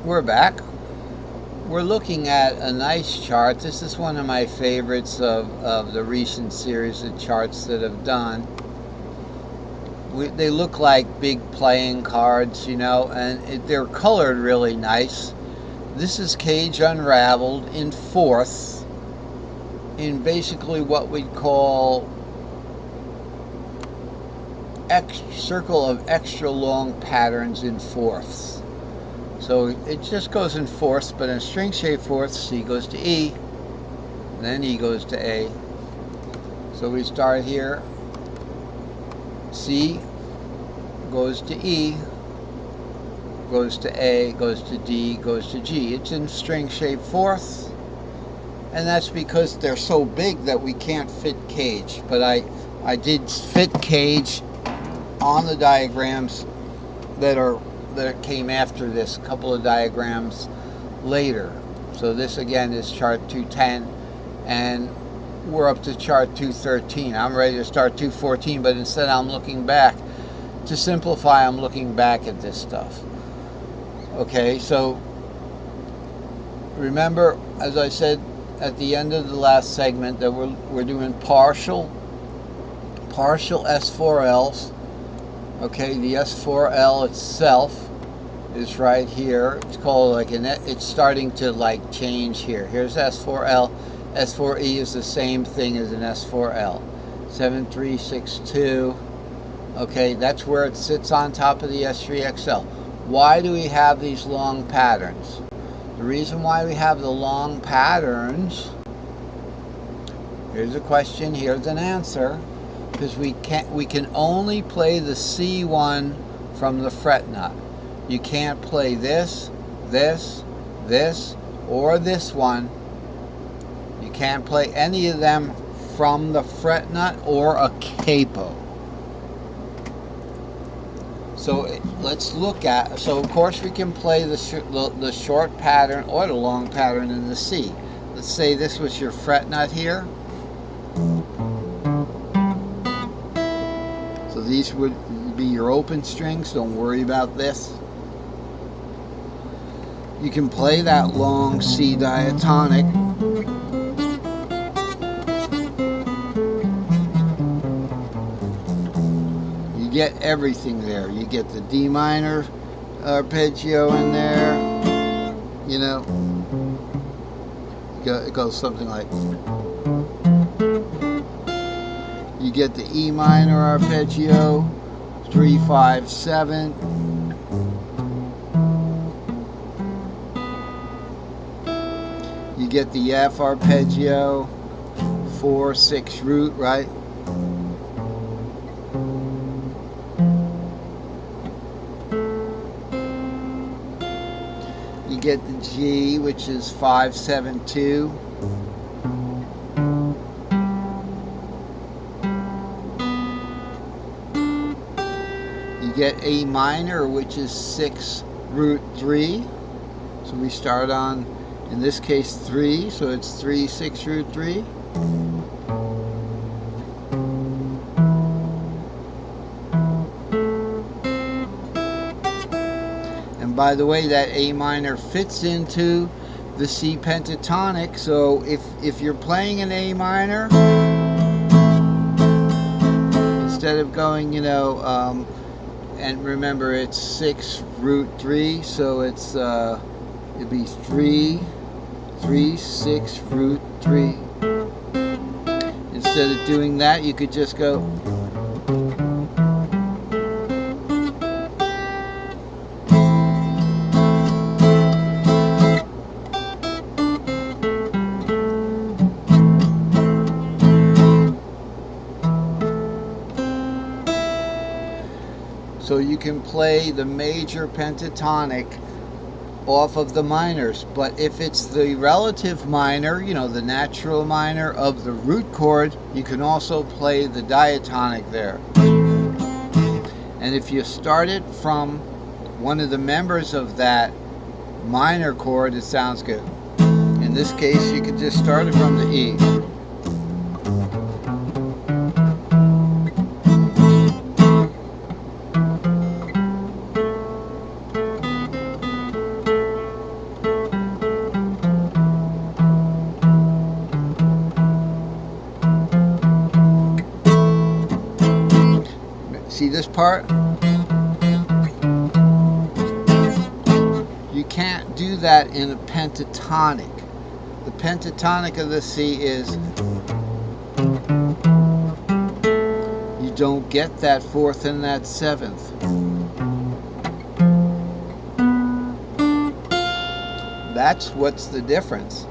We're back. We're looking at a nice chart. This is one of my favorites of the recent series of charts that I've done. They look like big playing cards, you know, and they're colored really nice. This is cage unraveled in fourths in basically what we'd call circle of extra long patterns in fourths. So it just goes in fourths, but in string shape fourths, C goes to E, then E goes to A. So we start here, C goes to E, goes to A, goes to D, goes to G. It's in string shape fourths, and that's because they're so big that we can't fit cage. But I did fit cage on the diagrams that came after this, a couple of diagrams later. So this again is chart 210, and we're up to chart 213. I'm ready to start 214, but instead I'm looking back. To simplify, I'm looking back at this stuff. Okay, so remember, as I said at the end of the last segment, that we're doing partial S4Ls. Okay, the S4L itself is right here. It's called like it's starting to like change here. Here's S4L. S4E is the same thing as an S4L. 7362. Okay, that's where it sits on top of the S3XL. Why do we have these long patterns? The reason why we have the long patterns, here's a question, here's an answer, because we can only play the C1 from the fret nut. You can't play this, this, this, or this one. You can't play any of them from the fret nut or a capo. So let's look at, so of course we can play the short pattern or the long pattern in the C. Let's say this was your fret nut here. So these would be your open strings, don't worry about this. You can play that long C diatonic. You get everything there. You get the D minor arpeggio in there, you know. It goes something like, you get the E minor arpeggio, 3, 5, 7. You get the F arpeggio, 4, 6 root, right? You get the G, which is 5, 7, 2. You get A minor, which is 6 root 3. So we start on, in this case, 3, so it's 3, 6 root 3. And by the way, that A minor fits into the C pentatonic, so if you're playing an A minor, instead of going, you know, and remember it's 6 root 3, so it's it'd be 3, 3, 6 root 3. Instead of doing that, you could just go. So you can play the major pentatonic off of the minors, but if it's the relative minor, you know, the natural minor of the root chord, you can also play the diatonic there. And if you start it from one of the members of that minor chord, it sounds good. In this case, you could just start it from the E. part. You can't do that in a pentatonic. The pentatonic of the C is, you don't get that fourth and that seventh. That's what's the difference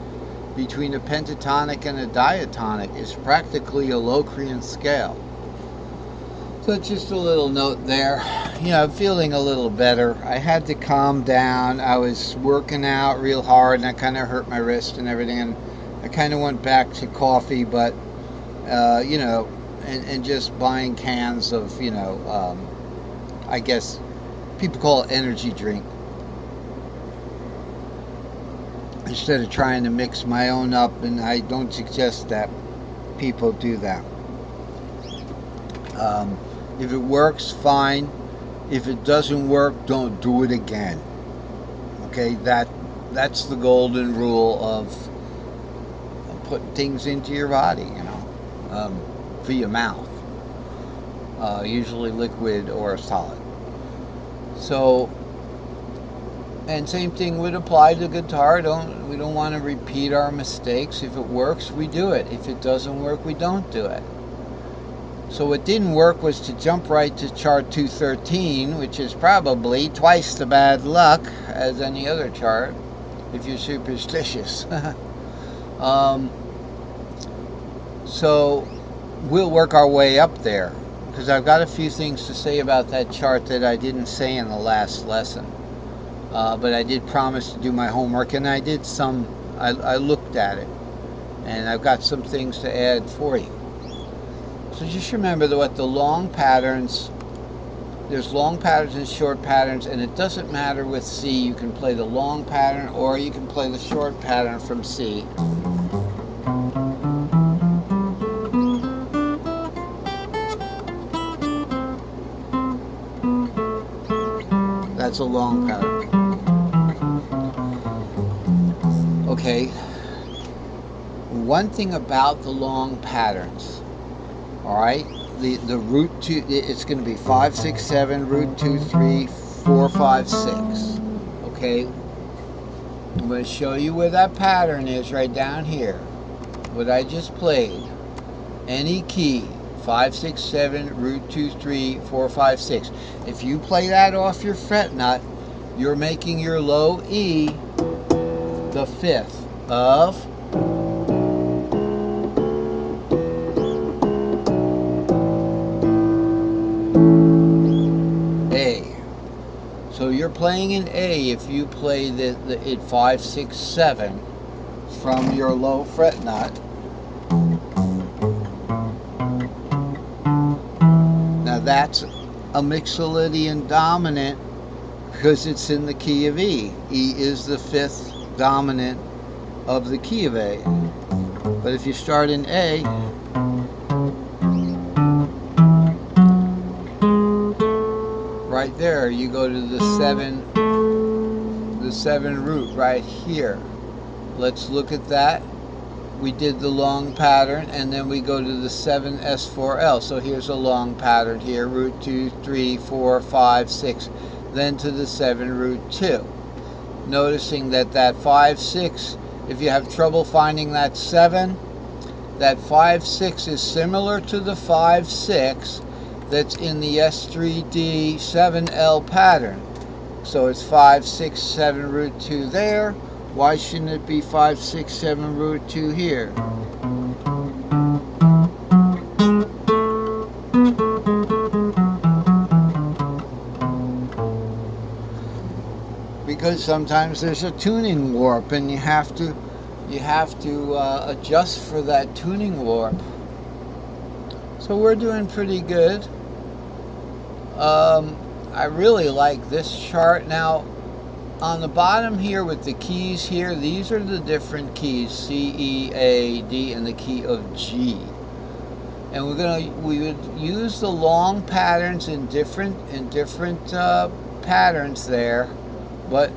between a pentatonic and a diatonic. Is practically a Locrian scale. So just a little note there. You know, I'm feeling a little better. I had to calm down. I was working out real hard and I kind of hurt my wrist and everything, and I kind of went back to coffee, but you know, and just buying cans of, you know, I guess people call it energy drink, instead of trying to mix my own up, and I don't suggest that people do that. If it works, fine. If it doesn't work, don't do it again. Okay, that's the golden rule of putting things into your body, you know, for your mouth. Usually liquid or solid. So, and same thing would apply to guitar. We don't want to repeat our mistakes. If it works, we do it. If it doesn't work, we don't do it. So what didn't work was to jump right to chart 213, which is probably twice the bad luck as any other chart, if you're superstitious. So we'll work our way up there, because I've got a few things to say about that chart that I didn't say in the last lesson. But I did promise to do my homework, and I did some. I looked at it, and I've got some things to add for you. So just remember that what the long patterns, there's long patterns and short patterns, and it doesn't matter with C. You can play the long pattern or you can play the short pattern from C. That's a long pattern. Okay. One thing about the long patterns, all right, the root 2, it's going to be 5, 6, 7, root 2, 3, 4, 5, 6. Okay, I'm going to show you where that pattern is right down here. What I just played, any key, 5, 6, 7, root 2, 3, 4, 5, 6. If you play that off your fret nut, you're making your low E the fifth of A. So you're playing an A if you play it 5, 6, 7 from your low fret nut. Now that's a Mixolydian dominant because it's in the key of E. E is the fifth dominant of the key of A. But if you start in A, right there, you go to the 7 root right here. Let's look at that. We did the long pattern, and then we go to the 7 S4L. So here's a long pattern here, root 2, 3, 4, 5, 6, then to the 7 root 2. Noticing that 5, 6, if you have trouble finding that 7, that 5, 6 is similar to the 5, 6 that's in the S3D 7L pattern. So it's 5, 6, 7 root 2 there. Why shouldn't it be 5, 6, 7 root 2 here? Because sometimes there's a tuning warp, and you have to adjust for that tuning warp. So we're doing pretty good. I really like this chart. Now, on the bottom here with the keys here, these are the different keys, C, E, A, D, and the key of G. And we would use the long patterns in different patterns there, but